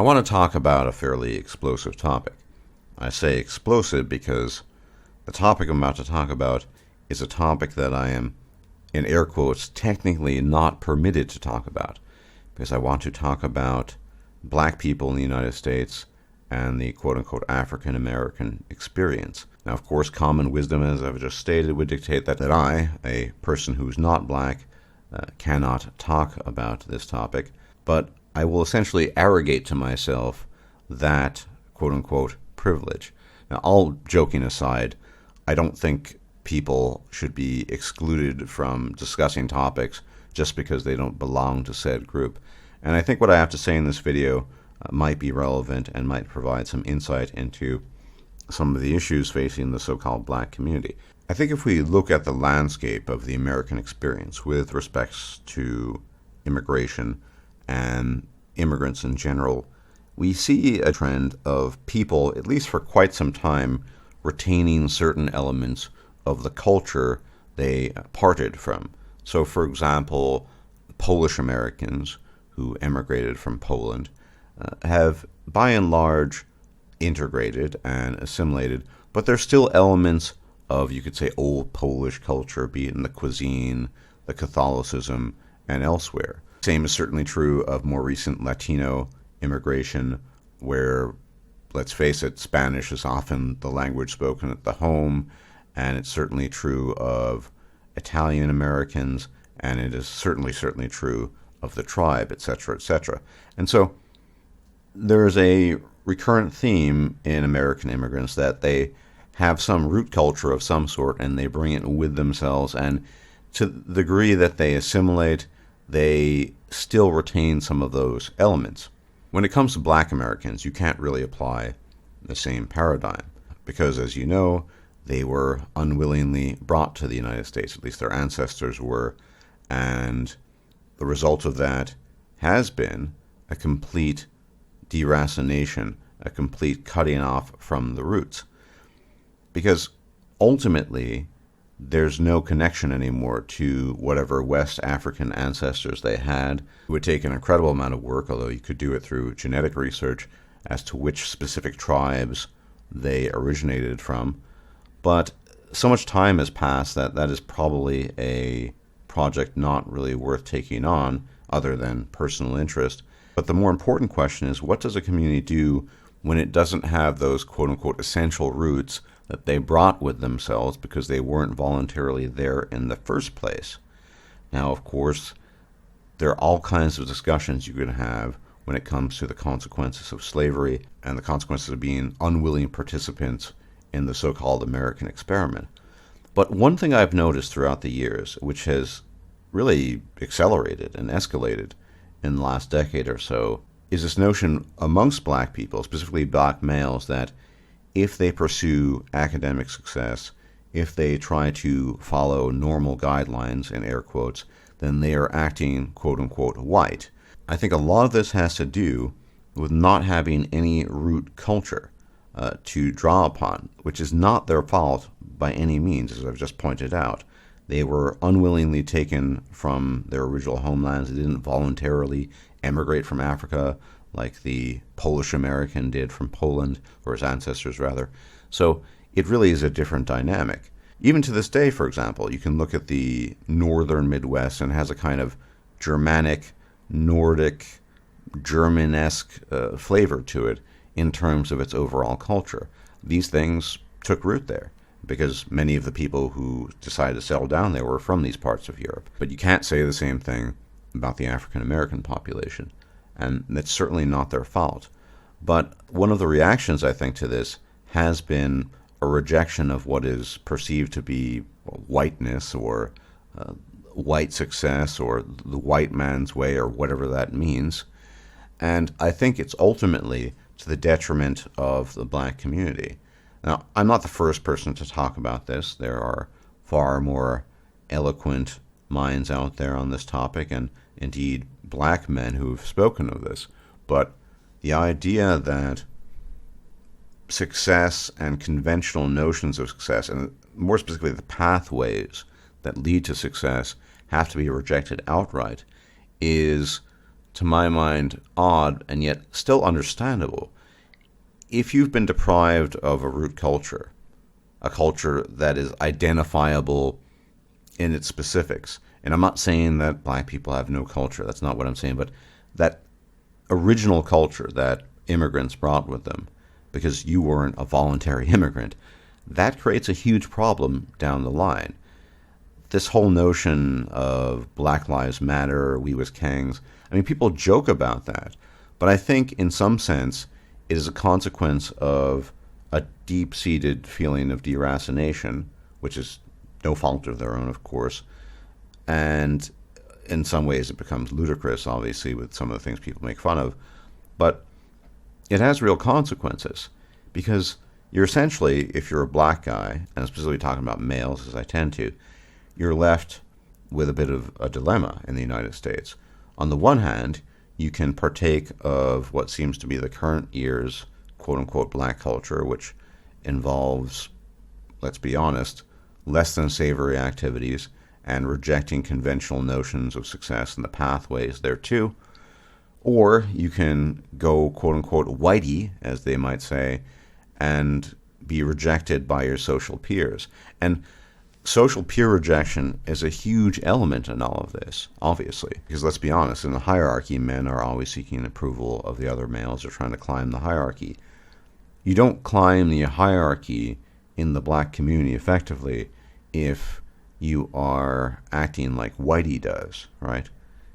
I want to talk about a fairly explosive topic. I say explosive because the topic I'm about to talk about is a topic that I am, in air quotes, technically not permitted to talk about, because I want to talk about black people in the United States and the quote-unquote African American experience. Now, of course, common wisdom, as I've just stated, would dictate that I, a person who's not black, cannot talk about this topic, but I will essentially arrogate to myself that quote-unquote privilege. Now, all joking aside, I don't think people should be excluded from discussing topics just because they don't belong to said group. And I think what I have to say in this video might be relevant and might provide some insight into some of the issues facing the so-called black community. I think if we look at the landscape of the American experience with respects to immigration and immigrants in general, we see a trend of people, at least for quite some time, retaining certain elements of the culture they parted from. So, for example, Polish Americans who emigrated from Poland have, by and large, integrated and assimilated, but there's still elements of, you could say, old Polish culture, be it in the cuisine, the Catholicism, and elsewhere. Same is certainly true of more recent Latino immigration, where, let's face it, Spanish is often the language spoken at the home, and it's certainly true of Italian Americans, and it is certainly true of the tribe, etc., etc. And so there's a recurrent theme in American immigrants that they have some root culture of some sort, and they bring it with themselves, and to the degree that they assimilate, they still retain some of those elements. When it comes to black Americans, you can't really apply the same paradigm, because, as you know, they were unwillingly brought to the United States, at least their ancestors were, and the result of that has been a complete deracination, a complete cutting off from the roots. Because ultimately, there's no connection anymore to whatever West African ancestors they had. It would take an incredible amount of work, although you could do it through genetic research, as to which specific tribes they originated from. But so much time has passed that that is probably a project not really worth taking on, other than personal interest. But the more important question is, what does a community do when it doesn't have those quote-unquote essential roots that they brought with themselves because they weren't voluntarily there in the first place? Now, of course, there are all kinds of discussions you can have when it comes to the consequences of slavery and the consequences of being unwilling participants in the so-called American experiment. But one thing I've noticed throughout the years, which has really accelerated and escalated in the last decade or so, is this notion amongst black people, specifically black males, that if they pursue academic success, if they try to follow normal guidelines, in air quotes, then they are acting quote-unquote white. I think a lot of this has to do with not having any root culture to draw upon, which is not their fault by any means, as I've just pointed out. They were unwillingly taken from their original homelands. They didn't voluntarily emigrate from Africa like the Polish American did from Poland, or his ancestors rather. So it really is a different dynamic. Even to this day, for example, you can look at the northern Midwest, and it has a kind of Germanic, Nordic, German-esque flavor to it in terms of its overall culture. These things took root there because many of the people who decided to settle down there were from these parts of Europe. But you can't say the same thing about the African American population, and that's certainly not their fault. But one of the reactions, I think, to this has been a rejection of what is perceived to be whiteness, or white success, or the white man's way, or whatever that means. And I think it's ultimately to the detriment of the black community. Now, I'm not the first person to talk about this. There are far more eloquent minds out there on this topic, and indeed black men who have spoken of this. But the idea that success and conventional notions of success, and more specifically the pathways that lead to success, have to be rejected outright, is to my mind, odd and yet still understandable. If you've been deprived of a root culture, a culture that is identifiable in its specifics, and I'm not saying that black people have no culture, that's not what I'm saying, but that original culture that immigrants brought with them, because you weren't a voluntary immigrant, that creates a huge problem down the line. This whole notion of Black Lives Matter, we was kings, I mean, people joke about that, but I think in some sense it is a consequence of a deep-seated feeling of deracination, which is no fault of their own, of course, and in some ways it becomes ludicrous, obviously, with some of the things people make fun of, but it has real consequences, because you're essentially, if you're a black guy, and I'm specifically talking about males as I tend to, you're left with a bit of a dilemma in the United States. On the one hand, you can partake of what seems to be the current year's quote-unquote black culture, which involves, let's be honest, less than savory activities and rejecting conventional notions of success and the pathways thereto. Or you can go quote-unquote whitey, as they might say, and be rejected by your social peers. And social peer rejection is a huge element in all of this, obviously, because let's be honest, in the hierarchy, men are always seeking approval of the other males. They're trying to climb the hierarchy. You don't climb the hierarchy in the black community effectively if you are acting like whitey does, right?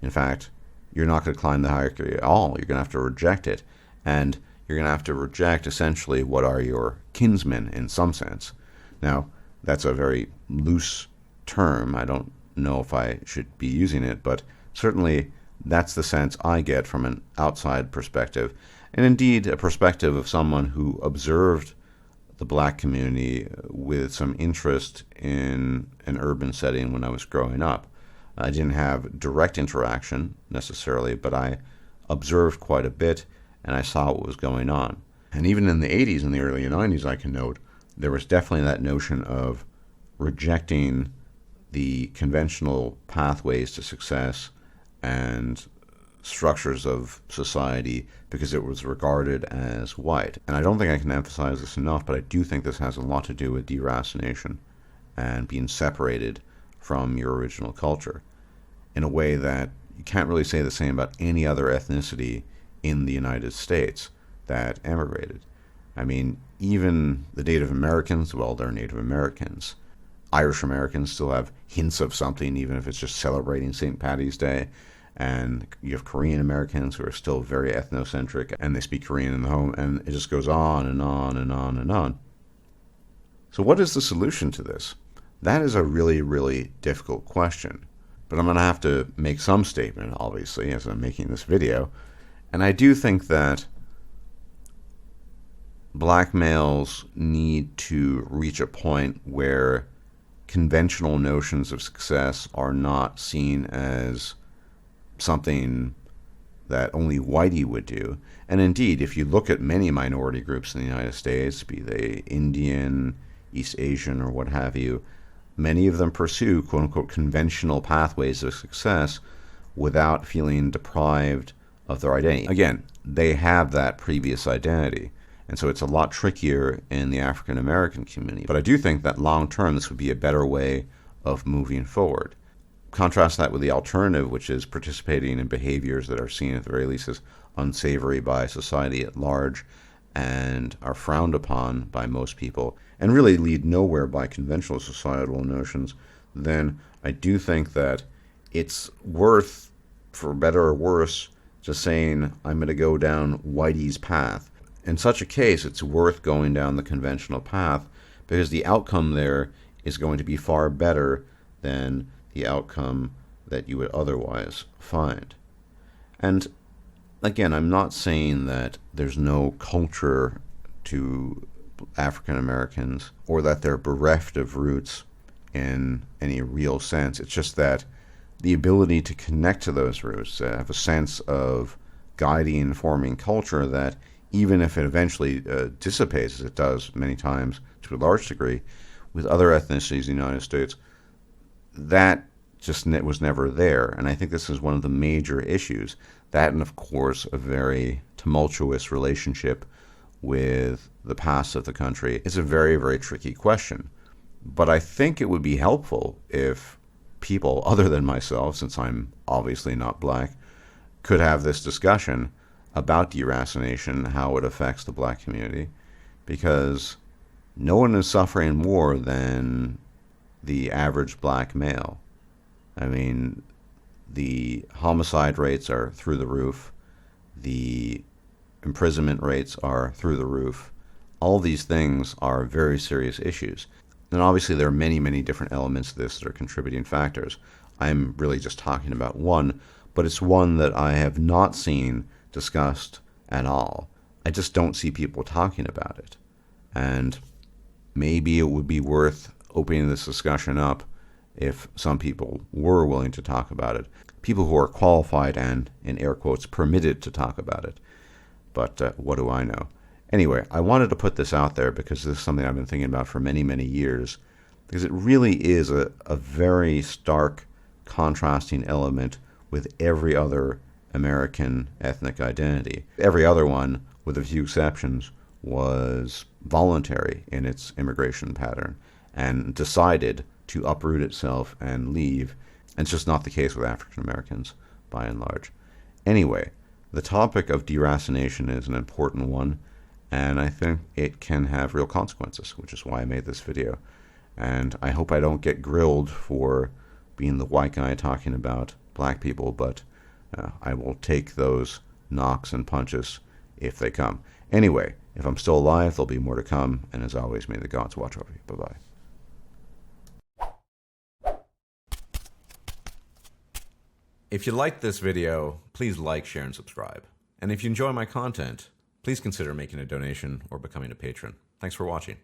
In fact, you're not going to climb the hierarchy at all. You're going to have to reject it. And you're going to have to reject essentially what are your kinsmen in some sense. Now, that's a very loose term. I don't know if I should be using it, but certainly that's the sense I get from an outside perspective, and indeed a perspective of someone who observed the black community with some interest in an urban setting when I was growing up. I didn't have direct interaction necessarily, but I observed quite a bit and I saw what was going on. And even in the 80s and the early 90s, I can note, there was definitely that notion of rejecting the conventional pathways to success and structures of society because it was regarded as white. And I don't think I can emphasize this enough, but I do think this has a lot to do with deracination and being separated from your original culture in a way that you can't really say the same about any other ethnicity in the United States that emigrated. I mean, even the Native Americans, well, they're Native Americans. Irish Americans still have hints of something, even if it's just celebrating St. Paddy's Day. And you have Korean Americans who are still very ethnocentric, and they speak Korean in the home, and it just goes on and on and on and on. So what is the solution to this? That is a really, really difficult question. But I'm going to have to make some statement, obviously, as I'm making this video. And I do think that black males need to reach a point where conventional notions of success are not seen as something that only whitey would do. And indeed, if you look at many minority groups in the United States, be they Indian, East Asian, or what have you, many of them pursue quote-unquote conventional pathways of success without feeling deprived of their identity. Again, they have that previous identity. And so it's a lot trickier in the African American community. But I do think that long term, this would be a better way of moving forward. Contrast that with the alternative, which is participating in behaviors that are seen at the very least as unsavory by society at large and are frowned upon by most people and really lead nowhere by conventional societal notions. Then I do think that it's worth, for better or worse, just saying, I'm going to go down Whitey's path. In such a case, it's worth going down the conventional path because the outcome there is going to be far better than the outcome that you would otherwise find. And again, I'm not saying that there's no culture to African Americans or that they're bereft of roots in any real sense. It's just that the ability to connect to those roots, have a sense of guiding and forming culture that even if it eventually dissipates, as it does many times to a large degree, with other ethnicities in the United States, that was never there. And I think this is one of the major issues. That, and of course, a very tumultuous relationship with the past of the country is a very, very tricky question. But I think it would be helpful if people other than myself, since I'm obviously not black, could have this discussion about deracination, how it affects the black community, because no one is suffering more than the average black male. I mean, the homicide rates are through the roof. The imprisonment rates are through the roof. All these things are very serious issues. And obviously there are many, many different elements to this that are contributing factors. I'm really just talking about one, but it's one that I have not seen discussed at all. I just don't see people talking about it. And maybe it would be worth opening this discussion up if some people were willing to talk about it. People who are qualified and, in air quotes, permitted to talk about it. But what do I know? Anyway, I wanted to put this out there because this is something I've been thinking about for many, many years, because it really is a very stark, contrasting element with every other American ethnic identity. Every other one, with a few exceptions, was voluntary in its immigration pattern and decided to uproot itself and leave. And it's just not the case with African Americans, by and large. Anyway, the topic of deracination is an important one, and I think it can have real consequences, which is why I made this video. And I hope I don't get grilled for being the white guy talking about black people, but I will take those knocks and punches if they come. Anyway, if I'm still alive, there'll be more to come, and as always, may the gods watch over you. Bye-bye. If you liked this video, please like, share, and subscribe. And if you enjoy my content, please consider making a donation or becoming a patron. Thanks for watching.